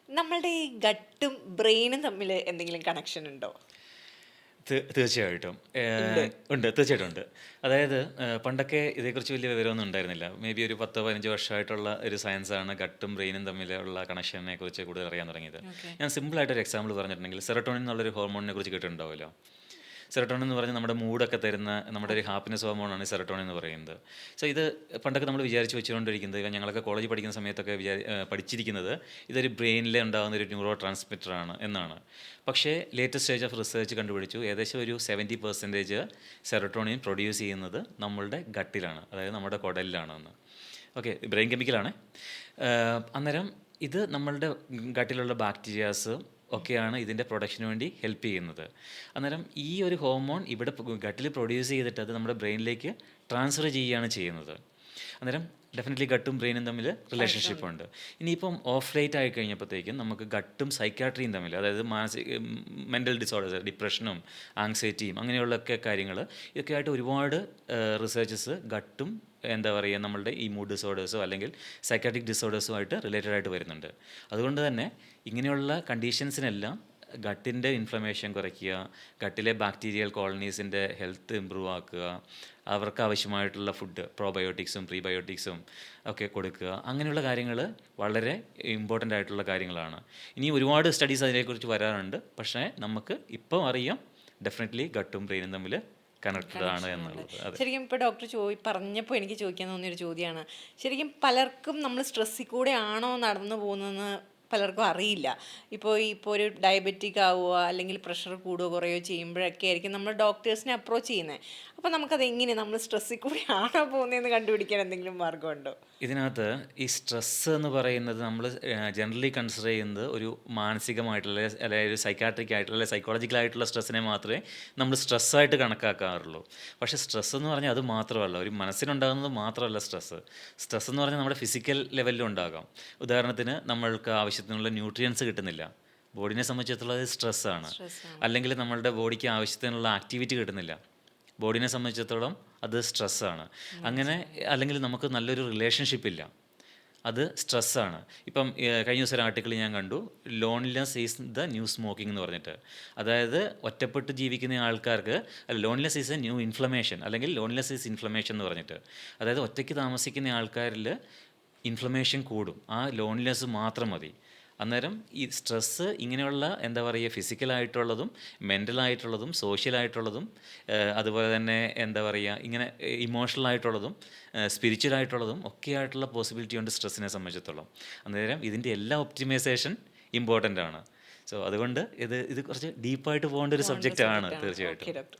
നമ്മളുടെ ഈ ഗട്ടും ബ്രെയിനും തമ്മിൽ എന്തെങ്കിലും കണക്ഷൻ ഉണ്ടോ? തീർച്ചയായിട്ടും. ഉണ്ട്. ഉണ്ട്. തീർച്ചയായിട്ടും ഉണ്ട്. അതായത് പണ്ടൊക്കെ ഇതേക്കുറിച്ച് വലിയ വിവരമൊന്നും ഉണ്ടായിരുന്നില്ല. മേ ബി ഒരു 10, 15 വർഷമായിട്ടുള്ള ഒരു സയൻസാണ് ഗട്ടും ബ്രെയിനും തമ്മിലുള്ള കണക്ഷനെ കുറിച്ച് കൂടുതൽ അറിയാൻ തുടങ്ങിയത്. ഓക്കെ. ഞാൻ സിമ്പിളായിട്ടൊരു എക്സാമ്പിൾ പറഞ്ഞിട്ടുണ്ടെങ്കിൽ സെറട്ടോണിൻ എന്നുള്ളൊരു ഹോർമോണിനെ കുറിച്ച് കേട്ടിട്ടുണ്ടാവുമല്ലോ. സെറട്ടോണിൻ എന്ന് പറഞ്ഞാൽ നമ്മുടെ മൂഡൊക്കെ തരുന്ന നമ്മുടെ ഒരു ഹാപ്പിനെസ് ഹോർമോണാണ് സെറട്ടോണിൻ എന്ന് പറയുന്നത്. സോ ഇത് പണ്ടൊക്കെ നമ്മൾ വിചാരിച്ച് വെച്ചുകൊണ്ടിരിക്കുന്നത്, ഇപ്പം ഞങ്ങളൊക്കെ കോളേജിൽ പഠിക്കുന്ന സമയത്തൊക്കെ പഠിച്ചിരിക്കുന്നത് ഇതൊരു ബ്രെയിനിൽ ഉണ്ടാകുന്ന ഒരു ന്യൂറോ ട്രാൻസ്മിറ്ററാണ് എന്നാണ്. പക്ഷേ ലേറ്റസ്റ്റ് സ്റ്റേജ് ഓഫ് റിസർച്ച് കണ്ടുപിടിച്ചു ഏകദേശം ഒരു 70% സെറട്ടോണിൻ പ്രൊഡ്യൂസ് ചെയ്യുന്നത് നമ്മളുടെ ഗട്ടിലാണ്, അതായത് നമ്മുടെ കുടലിലാണെന്ന്. Okay, brain കെമിക്കലാണ്. അന്നേരം ഇത് നമ്മളുടെ ഗട്ടിലുള്ള ബാക്ടീരിയാസ് ഒക്കെയാണ് ഇതിൻ്റെ പ്രൊഡക്ഷന് വേണ്ടി ഹെൽപ്പ് ചെയ്യുന്നത്. അന്നേരം ഈ ഒരു ഹോർമോൺ ഇവിടെ ഗട്ടിൽ പ്രൊഡ്യൂസ് ചെയ്തിട്ട് അത് നമ്മുടെ ബ്രെയിനിലേക്ക് ട്രാൻസ്ഫർ ചെയ്യുകയാണ് ചെയ്യുന്നത്. അന്നേരം ഡെഫിനറ്റ്ലി ഗട്ടും ബ്രെയിനും തമ്മിൽ റിലേഷൻഷിപ്പ് ഉണ്ട്. ഇനിയിപ്പം ഓഫ് ലൈറ്റ് ആയി കഴിഞ്ഞപ്പോഴത്തേക്കും നമുക്ക് ഗട്ടും സൈക്കാട്രിയും തമ്മിൽ, അതായത് മെൻ്റൽ ഡിസോർഡേഴ്സ്, ഡിപ്രഷനും ആങ്സൈറ്റിയും അങ്ങനെയുള്ളൊക്കെ കാര്യങ്ങൾ, ഇതൊക്കെ ആയിട്ട് ഒരുപാട് റിസർച്ചസ് ഗട്ടും എന്താ പറയുക നമ്മളുടെ ഈ മൂഡ് ഡിസോർഡേഴ്സോ അല്ലെങ്കിൽ സൈക്കാട്രിക് ഡിസോർഡേഴ്സുമായിട്ട് റിലേറ്റഡ് ആയിട്ട് വരുന്നുണ്ട്. അതുകൊണ്ട് തന്നെ ഇങ്ങനെയുള്ള കണ്ടീഷൻസിനെല്ലാം ഗട്ടിൻ്റെ ഇൻഫ്ലമേഷൻ കുറയ്ക്കുക, ഗട്ടിലെ ബാക്ടീരിയൽ കോളനീസിൻ്റെ ഹെൽത്ത് ഇമ്പ്രൂവ് ആക്കുക, അവർക്ക് ആവശ്യമായിട്ടുള്ള ഫുഡ് പ്രോബയോട്ടിക്സും പ്രീബയോട്ടിക്സും ഒക്കെ കൊടുക്കുക, അങ്ങനെയുള്ള കാര്യങ്ങൾ വളരെ ഇമ്പോർട്ടൻ്റ് ആയിട്ടുള്ള കാര്യങ്ങളാണ്. ഇനി ഒരുപാട് സ്റ്റഡീസ് അതിനെക്കുറിച്ച് വരാറുണ്ട്. പക്ഷേ നമുക്ക് ഇപ്പം അറിയാം ഡെഫിനറ്റ്ലി ഗട്ടും ബ്രെയിനും തമ്മിൽ കണക്റ്റഡ് ആണ് കണക്ഷൻ ഉണ്ട്. എന്നുള്ളത്. അതെ. ശരിക്കും ഇപ്പോൾ ഡോക്ടർ പറഞ്ഞപ്പോൾ എനിക്ക് ചോദിക്കാൻ തോന്നിയൊരു ചോദ്യമാണ്. ശരിക്കും പലർക്കും നമ്മൾ സ്ട്രെസ്സിൽ കൂടെ ആണോ നടന്നു പോകുന്നതെന്ന് പലർക്കും അറിയില്ല. ഇപ്പോൾ ഒരു ഡയബറ്റിക് ആവുക അല്ലെങ്കിൽ പ്രഷർ കൂടുകയോ കുറയോ ചെയ്യുമ്പോഴൊക്കെ ആയിരിക്കും നമ്മൾ ഡോക്ടേഴ്സിനെ അപ്രോച്ച് ചെയ്യുന്നത്. അപ്പോൾ നമുക്കത് എങ്ങനെ നമ്മൾ സ്ട്രെസ്സിൽ കൂടെ ആണോ പോകുന്നതെന്ന് കണ്ടുപിടിക്കാൻ എന്തെങ്കിലും മാർഗമുണ്ടോ? ഇതിനകത്ത് ഈ സ്ട്രെസ്സ് എന്ന് പറയുന്നത് നമ്മൾ ജനറലി കൺസിഡർ ചെയ്യുന്നത് ഒരു മാനസികമായിട്ടുള്ള അല്ലെങ്കിൽ ഒരു സൈക്കാട്രിക് ആയിട്ടുള്ള അല്ലെങ്കിൽ സൈക്കോളജിക്കൽ ആയിട്ടുള്ള സ്ട്രെസ്സിനെ മാത്രമേ നമ്മൾ സ്ട്രെസ്സായിട്ട് കണക്കാക്കാറുള്ളൂ. പക്ഷേ സ്ട്രെസ്സ് എന്ന് പറഞ്ഞാൽ അത് മാത്രമല്ല, ഒരു മനസ്സിനുണ്ടാകുന്നത് മാത്രമല്ല സ്ട്രെസ്സ്. സ്ട്രെസ്സ് എന്ന് പറഞ്ഞാൽ നമ്മുടെ ഫിസിക്കൽ ലെവലിലും ഉണ്ടാകാം. ഉദാഹരണത്തിന് നമ്മൾക്ക് ആവശ്യത്തിനുള്ള ന്യൂട്രിയൻസ് കിട്ടുന്നില്ല, ബോഡിനെ സംബന്ധിച്ചിടത്തോളം അത് സ്ട്രെസ്സാണ്. സ്ട്രെസ്സാണ്. അല്ലെങ്കിൽ നമ്മളുടെ ബോഡിക്ക് ആവശ്യത്തിനുള്ള ആക്ടിവിറ്റി കിട്ടുന്നില്ല, ബോഡിനെ സംബന്ധിച്ചിടത്തോളം അത് സ്ട്രെസ്സാണ്. അങ്ങനെ അല്ലെങ്കിൽ നമുക്ക് നല്ലൊരു റിലേഷൻഷിപ്പ് ഇല്ല, അത് സ്ട്രെസ്സാണ്. ഇപ്പം കഴിഞ്ഞ ദിവസം ഒരു ആർട്ടിക്കിൾ ഞാൻ കണ്ടു, loneliness is the new smoking എന്ന് പറഞ്ഞിട്ട്. അതായത് ഒറ്റപ്പെട്ട് ജീവിക്കുന്ന ആൾക്കാർക്ക് loneliness is A new inflammation, അല്ലെങ്കിൽ ലോൺലിനെസ് ഈസ് ഇൻഫ്ലമേഷൻ എന്ന് പറഞ്ഞിട്ട്. അതായത് ഒറ്റയ്ക്ക് താമസിക്കുന്ന ആൾക്കാരിൽ ഇൻഫ്ലമേഷൻ കൂടും, ആ ലോൺലിനെസ് മാത്രം മതി. അന്നേരം ഈ സ്ട്രെസ്സ് ഇങ്ങനെയുള്ള എന്താ പറയുക ഫിസിക്കലായിട്ടുള്ളതും മെൻ്റലായിട്ടുള്ളതും സോഷ്യലായിട്ടുള്ളതും അതുപോലെ തന്നെ എന്താ പറയുക ഇങ്ങനെ ഇമോഷണലായിട്ടുള്ളതും സ്പിരിച്വലായിട്ടുള്ളതും ഒക്കെ ആയിട്ടുള്ള പോസിബിലിറ്റി ഉണ്ട് സ്ട്രെസ്സിനെ സംബന്ധിച്ചിടത്തോളം. അന്നേരം ഇതിൻ്റെ എല്ലാ ഒപ്റ്റിമൈസേഷൻ ഇമ്പോർട്ടൻ്റ് ആണ്. സോ അതുകൊണ്ട് ഇത് കുറച്ച് ഡീപ്പായിട്ട് പോകേണ്ട ഒരു സബ്ജക്റ്റ് ആണ് ഓക്കെ തീർച്ചയായിട്ടും. ഡോക്ടർ.